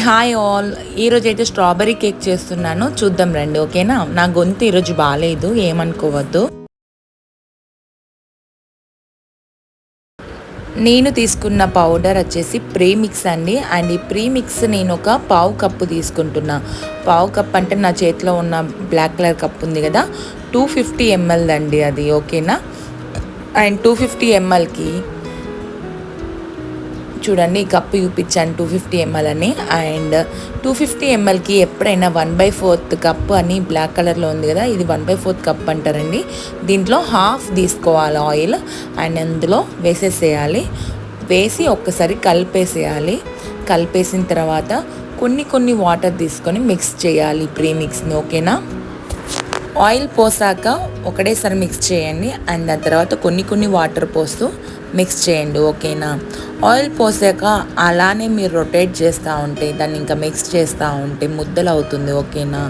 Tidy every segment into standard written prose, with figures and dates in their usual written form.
Hi all. ఈరోజు అయితే strawberry cake చేస్తున్నాను, చూద్దాం రండి. ఓకేనా? నా గొంతు ఈరోజు బాగాలేదు, ఏమనుకోవద్దు. నేను తీసుకున్న పౌడర్ వచ్చేసి ప్రీమిక్స్ అండి. అండ్ ఈ ప్రీమిక్స్ నేను ఒక పావు కప్పు తీసుకుంటున్నా. పావు కప్ అంటే నా చేతిలో ఉన్న బ్లాక్ కలర్ కప్ ఉంది కదా, 250 ml అండి అది. ఓకేనా? అండ్ 250 mlకి చూడండి, ఈ కప్పు చూపించాను 250 ml అని. అండ్ 250 mlకి ఎప్పుడైనా 1/4 కప్ అని బ్లాక్ కలర్లో ఉంది కదా, ఇది 1/4 కప్ అంటారండి. దీంట్లో హాఫ్ తీసుకోవాలి ఆయిల్, అండ్ అందులో వేసేసేయాలి. వేసి ఒక్కసారి కలిపేసేయాలి. కలిపేసిన తర్వాత కొన్ని వాటర్ తీసుకొని మిక్స్ చేయాలి ప్రీమిక్స్ని. ఓకేనా? ఆయిల్ పోసాక ఒకటేసారి మిక్స్ చేయండి. అండ్ దాని తర్వాత కొన్ని వాటర్ పోస్తూ మిక్స్ చేయండి. ఓకేనా? ఆయిల్ పోసాక అలానే మీరు రొటేట్ చేస్తూ ఉంటే, దాన్ని ఇంకా మిక్స్ చేస్తూ ఉంటే ముద్దలు అవుతుంది. ఓకేనా?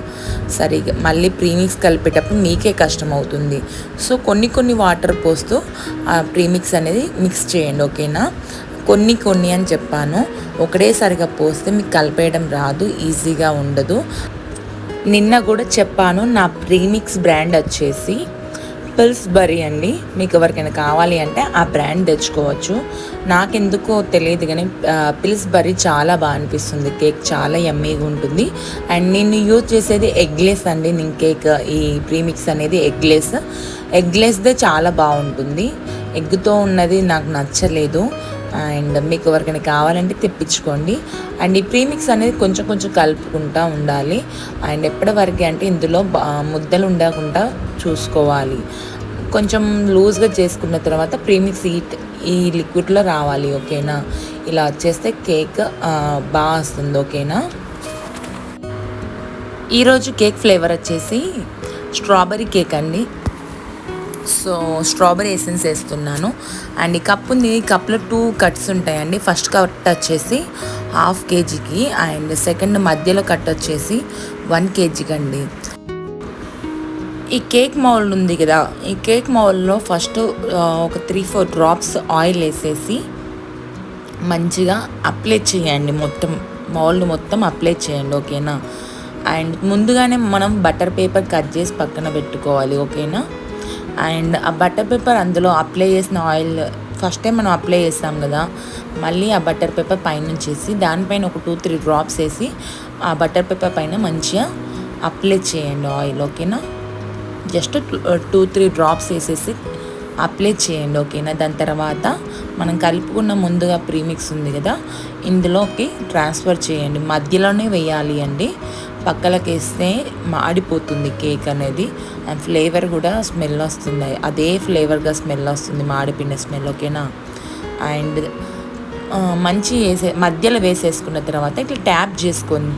సరిగా మళ్ళీ ప్రీమిక్స్ కలిపేటప్పుడు మీకే కష్టం అవుతుంది. సో కొన్ని వాటర్ పోస్తూ ఆ ప్రీమిక్స్ అనేది మిక్స్ చేయండి. ఓకేనా? కొన్ని అని చెప్పాను, ఒకటేసారిగా పోస్తే మీకు కలిపేయడం రాదు, ఈజీగా ఉండదు. నిన్న కూడా చెప్పాను, నా ప్రీమిక్స్ బ్రాండ్ వచ్చేసి పిల్స్బరీ అండి. మీకు ఎవరికైనా కావాలి అంటే ఆ బ్రాండ్ తెచ్చుకోవచ్చు. నాకెందుకో తెలియదు కానీ పిల్స్బరీ చాలా బాగా అనిపిస్తుంది. కేక్ చాలా యమ్మీగా ఉంటుంది. అండ్ నేను యూజ్ చేసేది ఎగ్లెస్ అండి. నేను కేక్ ఈ ప్రీమిక్స్ అనేది ఎగ్లెస్దే చాలా బాగుంటుంది. ఎగ్తో ఉన్నది నాకు నచ్చలేదు. అండ్ మీకు ఎవరికైనా కావాలంటే తెప్పించుకోండి. అండ్ ఈ ప్రీమిక్స్ అనేది కొంచెం కలుపుకుంటూ ఉండాలి. అండ్ ఎప్పటి వరకు అంటే ఇందులో ముద్దలు ఉండకుండా చూసుకోవాలి. కొంచెం లూజ్గా చేసుకున్న తర్వాత ప్రీమిక్స్ ఈ లిక్విడ్లో రావాలి. ఓకేనా? ఇలా వచ్చేస్తే కేక్ బాగా వస్తుంది. ఓకేనా? ఈరోజు కేక్ ఫ్లేవర్ వచ్చేసి స్ట్రాబెర్రీ కేక్ అండి. సో స్ట్రాబెరీ ఎసెన్స్ వేస్తున్నాను. అండ్ ఈ కప్ ఉంది, ఈ కప్లో 2 కట్స్ ఉంటాయండి. ఫస్ట్ కట్ వచ్చేసి 1/2 kgకి, అండ్ సెకండ్ మధ్యలో కట్ వచ్చేసి 1 kgకి అండి. ఈ కేక్ మౌల్డ్ ఉంది కదా, ఈ కేక్ మౌల్డ్లో ఫస్ట్ ఒక 3-4 డ్రాప్స్ ఆయిల్ వేసేసి మంచిగా అప్లై చేయండి. మౌల్డ్ మొత్తం అప్లై చేయండి. ఓకేనా? అండ్ ముందుగానే మనం బటర్ పేపర్ కట్ చేసి పక్కన పెట్టుకోవాలి. ఓకేనా? అండ్ ఆ బటర్ పేపర్ అందులో అప్లై చేసిన ఆయిల్ ఫస్ట్ టైం మనం అప్లై చేస్తాం కదా, మళ్ళీ ఆ బటర్ పేపర్ పైనుంచి వేసి దానిపైన ఒక 2-3 డ్రాప్స్ వేసి ఆ బటర్ పేపర్ పైన మంచిగా అప్లై చేయండి ఆయిల్. ఓకేనా? జస్ట్ 2-3 డ్రాప్స్ వేసేసి అప్లై చేయండి. ఓకేనా? దాని తర్వాత మనం కలుపుకున్న ముందుగా ప్రీమిక్స్ ఉంది కదా, ఇందులోకి ట్రాన్స్ఫర్ చేయండి. మధ్యలోనే వేయాలి అండి, పక్కలకి వేస్తే మాడిపోతుంది కేక్ అనేది. అండ్ ఫ్లేవర్ కూడా స్మెల్ వస్తుంది, అదే ఫ్లేవర్గా స్మెల్ వస్తుంది, మాడిపోయిన స్మెల్. ఓకేనా? అండ్ మంచి మధ్యలో వేసేసుకున్న తర్వాత ఇట్లా ట్యాప్ చేసుకొని,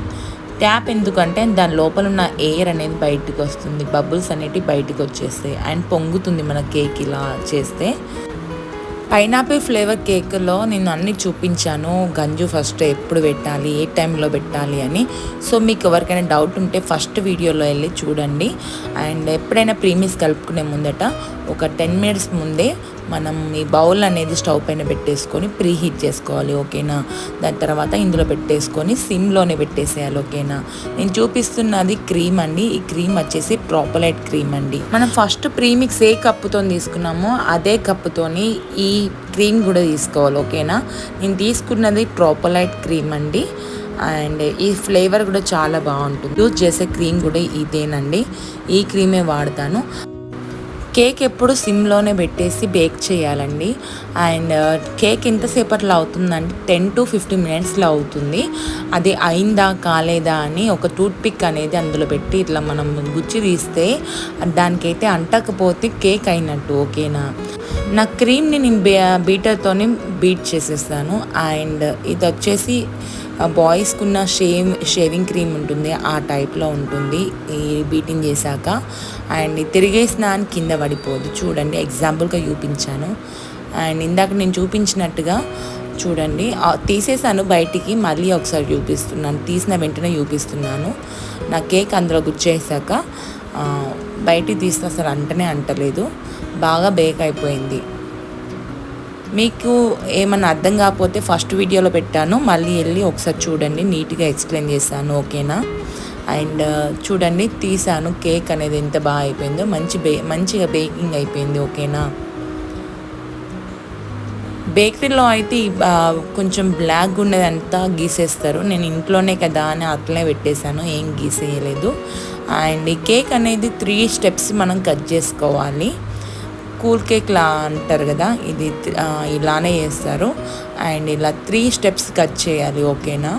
ట్యాప్ ఎందుకంటే దాని లోపల ఉన్న ఎయిర్ అనేది బయటకు వస్తుంది, బబుల్స్ అనేటివి బయటకు వచ్చేస్తాయి అండ్ పొంగుతుంది మన కేక్ ఇలా చేస్తే. పైనాపిల్ ఫ్లేవర్ కేక్లో నేను అన్నీ చూపించాను, గంజు ఫస్ట్ ఎప్పుడు పెట్టాలి, ఏ టైంలో పెట్టాలి అని. సో మీకు ఎవరికైనా డౌట్ ఉంటే ఫస్ట్ వీడియోలో వెళ్ళి చూడండి. అండ్ ఎప్పుడైనా ప్రీమిక్స్ కలుపుకునే ముందట ఒక 10 minutes ముందే మనం ఈ బౌల్ అనేది స్టవ్ పైన పెట్టేసుకొని ప్రీ హీట్ చేసుకోవాలి. ఓకేనా? దాని తర్వాత ఇందులో పెట్టేసుకొని సిమ్లోనే పెట్టేసేయాలి. ఓకేనా? నేను చూపిస్తున్నది క్రీమ్ అండి. ఈ క్రీమ్ వచ్చేసి ప్రోపోలైట్ క్రీమ్ అండి. మనం ఫస్ట్ ప్రీమిక్స్ ఏ కప్పుతో తీసుకున్నామో అదే కప్పుతోని ఈ క్రీమ్ కూడా తీసుకోవాలి. ఓకేనా? నేను తీసుకున్నది ప్రోపోలైట్ క్రీమ్ అండి. అండ్ ఈ ఫ్లేవర్ కూడా చాలా బాగుంటుంది. యూజ్ చేసే క్రీమ్ కూడా ఇదేనండి, ఈ క్రీమే వాడతాను. కేక్ ఎప్పుడు సిమ్లోనే పెట్టేసి బేక్ చేయాలండి. అండ్ కేక్ ఎంతసేపట్లో అవుతుందంటే 10 to 15 minutesలో అవుతుంది. అది అయిందా కాలేదా అని ఒక టూత్పిక్ అనేది అందులో పెట్టి ఇట్లా మనం గుచ్చి తీస్తే దానికైతే అంటకపోతే కేక్ అయినట్టు. ఓకేనా? నా క్రీమ్ని నేను బీటర్తోనే బీట్ చేసేస్తాను. అండ్ ఇది వచ్చేసి బాయ్స్కున్న షేవింగ్ క్రీమ్ ఉంటుంది, ఆ టైప్లో ఉంటుంది ఈ బీటింగ్ చేశాక. అండ్ తిరిగేసిన అని కింద పడిపోదు. చూడండి, ఎగ్జాంపుల్గా చూపించాను. అండ్ ఇందాక నేను చూపించినట్టుగా చూడండి, తీసేసాను బయటికి, మళ్ళీ ఒకసారి చూపిస్తున్నాను, తీసిన వెంటనే చూపిస్తున్నాను. నా కేక్ అందులో గుచ్చేసాక బయటికి తీస్తే అసలు అంటనే అంటలేదు, బాగా బేక్ అయిపోయింది. మీకు ఏమన్నా అర్థం కాకపోతే ఫస్ట్ వీడియోలో పెట్టాను, మళ్ళీ వెళ్ళి ఒకసారి చూడండి, నీట్గా ఎక్స్ప్లెయిన్ చేశాను. ఓకేనా. అండ్ చూడండి తీసాను, కేక్ అనేది ఎంత బాగా అయిపోయిందో, మంచిగా బేకింగ్ అయిపోయింది. ఓకేనా. బేకరీలో అయితే కొంచెం బ్లాక్ ఉండేదంతా గీసేస్తారు. నేను ఇంట్లోనే కదా అని అట్లనే పెట్టేశాను, ఏం గీసేయలేదు. అండ్ ఈ కేక్ అనేది 3 స్టెప్స్ మనం కట్ చేసుకోవాలి. కూల్ కేక్ లా అంటారు కదా, ఇది ఇలానే చేస్తారు. అండ్ ఇలా 3 స్టెప్స్ కట్ చేయాలి. ఓకేనా.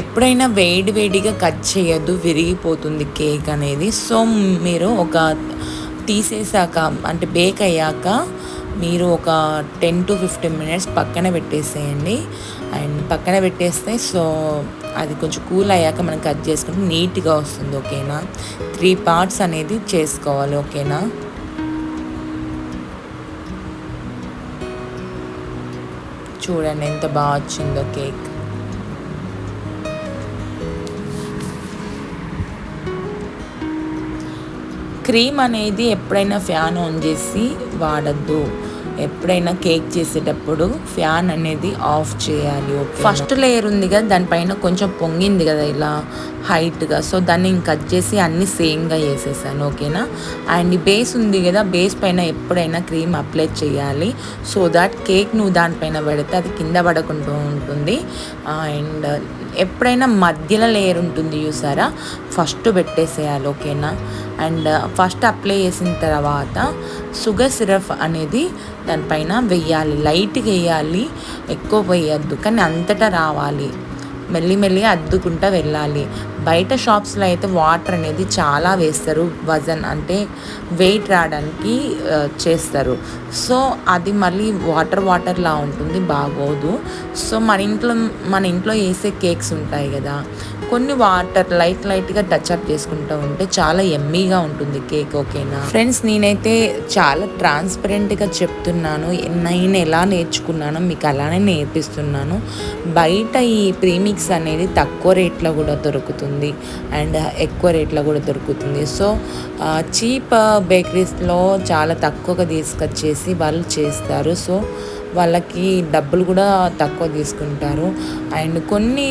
ఎప్పుడైనా వేడిగా కట్ చేయొద్దు, విరిగిపోతుంది కేక్ అనేది. సో మీరు ఒక తీసేసాక అంటే బేక్ అయ్యాక మీరు ఒక 10 to 15 minutes పక్కన పెట్టేసేయండి. అండ్ పక్కన పెట్టేస్తే సో అది కొంచెం కూల్ అయ్యాక మనం కట్ చేసుకుంటే నీట్గా వస్తుంది. ఓకేనా. 3 parts అనేది చేసుకోవాలి. ఓకేనా. చూడండి ఎంత బాగా వచ్చిందో కేక్. క్రీమ్ అనేది ఎప్పుడైనా ఫ్యాన్ ఆన్ చేసి వాడద్దు. ఎప్పుడైనా కేక్ చేసేటప్పుడు ఫ్యాన్ అనేది ఆఫ్ చేయాలి. ఫస్ట్ లేయర్ ఉంది కదా, దానిపైన కొంచెం పొంగింది కదా ఇలా హైట్గా, సో దాన్ని కట్ చేసి అన్నీ సేమ్గా వేసేసాను. ఓకేనా. అండ్ ఈ బేస్ ఉంది కదా, బేస్ పైన ఎప్పుడైనా క్రీమ్ అప్లై చేయాలి. సో దాట్ కేక్ నువ్వు దానిపైన పెడితే అది కింద పడకుండా ఉంటుంది. అండ్ ఎప్పుడైనా మధ్యలో లేయర్ ఉంటుంది చూసారా, ఫస్ట్ పెట్టేసేయాలి. ఓకేనా. అండ్ ఫస్ట్ అప్లై చేసిన తర్వాత షుగర్ సిరప్ అనేది దానిపైన వెయ్యాలి, లైట్గా వేయాలి, ఎక్కువ వేయద్దు, కానీ అంతటా రావాలి, మెల్లిమెల్లిగా అద్దుకుంటూ వెళ్ళాలి. బయట షాప్స్లో అయితే వాటర్ అనేది చాలా వేస్తారు, వజన్ అంటే వెయిట్ రావడానికి చేస్తారు. సో అది మళ్ళీ వాటర్లా ఉంటుంది, బాగోదు. సో మన ఇంట్లో వేసే కేక్స్ ఉంటాయి కదా, కొన్ని వాటర్ లైట్గా టచ్అప్ చేసుకుంటూ ఉంటే చాలా ఎమ్మీగా ఉంటుంది కేక్. ఓకేనా ఫ్రెండ్స్. నేనైతే చాలా ట్రాన్స్పరెంట్గా చెప్తున్నాను, నేను ఎలా నేర్చుకున్నానో మీకు అలానే నేర్పిస్తున్నాను. బయట ఈ ప్రీమిక్స్ అనేది తక్కువ రేట్లో కూడా దొరుకుతుంది అండ్ ఎక్కువ రేట్లో కూడా దొరుకుతుంది. సో చీప్ బేకరీస్లో చాలా తక్కువగా తీసుకొచ్చేసి వాళ్ళు చేస్తారు. సో వాళ్ళకి డబ్బులు కూడా తక్కువ తీసుకుంటారు. అండ్ కొన్ని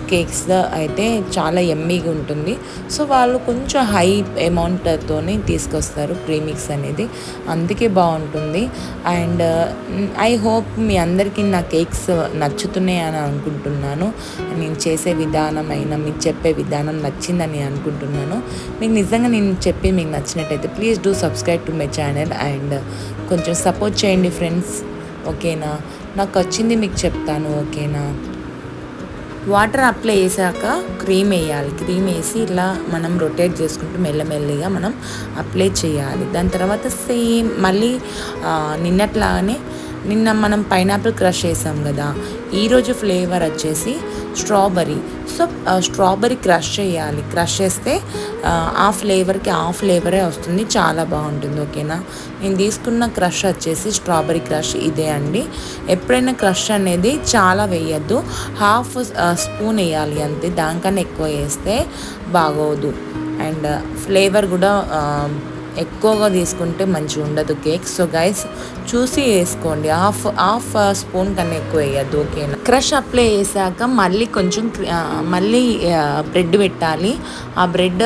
కేక్స్ అయితే చాలా ఎమ్మీగా ఉంటుంది. సో వాళ్ళు కొంచెం హై అమౌంట్తోనే తీసుకొస్తారు ప్రీమిక్స్ అనేది, అందుకే బాగుంటుంది. అండ్ ఐ హోప్ మీ అందరికీ నా కేక్స్ నచ్చుతున్నాయి అని అనుకుంటున్నాను. నేను చేసే విధానం అయినా మీకు చెప్పే విధానం నచ్చిందని అనుకుంటున్నాను. మీకు నిజంగా నేను చెప్పి మీకు నచ్చినట్టయితే please do subscribe to my channel and కొంచెం సపోర్ట్ చేయండి ఫ్రెండ్స్. ఓకేనా. నాకు వచ్చింది మీకు చెప్తాను. ఓకేనా. వాటర్ అప్లై చేశాక క్రీమ్ వేయాలి. క్రీమ్ వేసి ఇలా మనం రొటేట్ చేసుకుంటూ మెల్లమెల్లిగా మనం అప్లై చేయాలి. దాని తర్వాత సేమ్ మళ్ళీ నిన్నట్లాగానే నిన్న మనం పైనాపిల్ క్రష్ చేసాం కదా, ఈరోజు ఫ్లేవర్ వచ్చేసి స్ట్రాబెర్రీ. సో స్ట్రాబెర్రీ క్రష్ చేయాలి. క్రష్ చేస్తే ఆ ఫ్లేవరే వస్తుంది, చాలా బాగుంటుంది. ఓకేనా. నేను తీసుకున్న క్రష్ వచ్చేసి స్ట్రాబెర్రీ క్రష్ ఇదే అండి. ఎప్పుడైనా క్రష్ అనేది చాలా వేయద్దు, హాఫ్ స్పూన్ వేయాలి అంతే, దానికన్నా ఎక్కువ వేస్తే బాగోదు. అండ్ ఫ్లేవర్ కూడా ఎక్కువగా తీసుకుంటే మంచిగా ఉండదు కేక్. సో గైస్ చూసి వేసుకోండి, హాఫ్ స్పూన్ కన్నా ఎక్కువ వేయద్దు. ఓకేనా. క్రష్ అప్లై చేశాక మళ్ళీ కొంచెం మళ్ళీ బ్రెడ్ పెట్టాలి. ఆ బ్రెడ్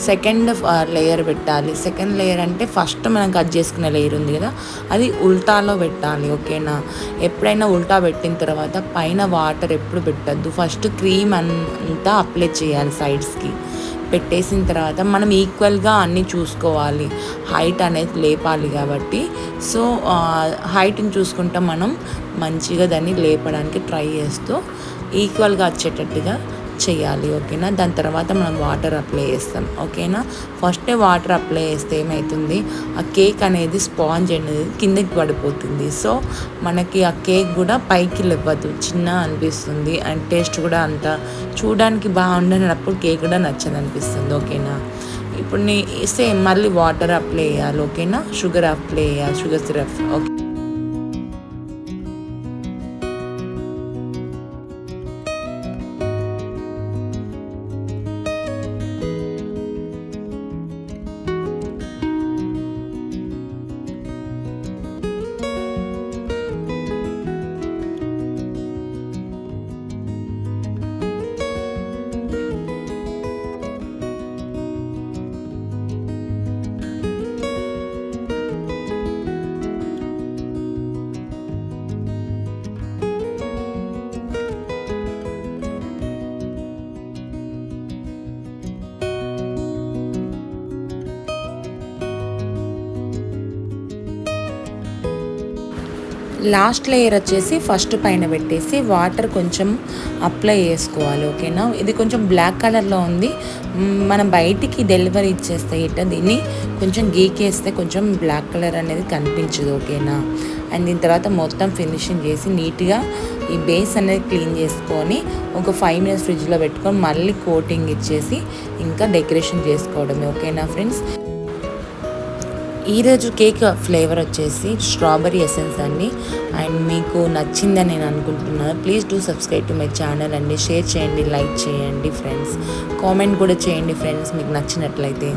సెకండ్ లేయర్ పెట్టాలి. సెకండ్ లేయర్ అంటే ఫస్ట్ మనం కట్ చేసుకునే లేయర్ ఉంది కదా, అది ఉల్టాలో పెట్టాలి. ఓకేనా. ఎప్పుడైనా ఉల్టా పెట్టిన తర్వాత పైన వాటర్ ఎప్పుడు పెట్టద్దు, ఫస్ట్ క్రీమ్ అంతా అప్లై చేయాలి సైడ్స్కి. పెట్టేసిన తర్వాత మనం ఈక్వల్గా అన్నీ చూసుకోవాలి, హైట్ అనేది లేపాలి కాబట్టి. సో హైట్ని చూసుకుంటా మనం మంచిగా దాన్ని లేపడానికి ట్రై చేస్తూ ఈక్వల్గా వచ్చేటట్టుగా చేయాలి. ఓకేనా. దాని తర్వాత మనం వాటర్ అప్లై చేస్తాం. ఓకేనా. ఫస్టే వాటర్ అప్లై చేస్తే ఏమవుతుంది, ఆ కేక్ అనేది స్పాంజ్ అనేది కిందకి పడిపోతుంది. సో మనకి ఆ కేక్ కూడా పైకి లేవదు, చిన్న అనిపిస్తుంది. అండ్ టేస్ట్ కూడా అంత చూడడానికి బాగుండనప్పుడు కేక్ కూడా నచ్చదు అనిపిస్తుంది. ఓకేనా. ఇప్పుడు సేమ్ మళ్ళీ వాటర్ అప్లై చేయాలి. ఓకేనా. షుగర్ అప్లై చేయాలి, sugar syrup. Okay. Last layer వచ్చేసి ఫస్ట్ పైన పెట్టేసి వాటర్ కొంచెం అప్లై చేసుకోవాలి. ఓకేనా, ఇది కొంచెం బ్లాక్ కలర్లో ఉంది. మనం బయటికి డెలివరీ ఇచ్చేస్తే ఇట్లా దీన్ని కొంచెం గీకేస్తే కొంచెం బ్లాక్ కలర్ అనేది కనిపించదు. ఓకేనా, అండ్ దీని తర్వాత మొత్తం ఫినిషింగ్ చేసి నీట్గా ఈ బేస్ అనేది క్లీన్ చేసుకొని ఒక 5 minutes ఫ్రిడ్జ్లో పెట్టుకొని మళ్ళీ కోటింగ్ ఇచ్చేసి ఇంకా డెకరేషన్ చేసుకోవడమే. ఓకేనా ఫ్రెండ్స్, ఈరోజు కేక్ ఫ్లేవర్ వచ్చేసి స్ట్రాబెరీ ఎసెన్స్ అండి. అండ్ మీకు నచ్చిందని నేను అనుకుంటున్నాను. Please do subscribe to my channel అండి. షేర్ చేయండి, లైక్ చేయండి ఫ్రెండ్స్, కామెంట్ కూడా చేయండి ఫ్రెండ్స్ మీకు నచ్చినట్లయితే.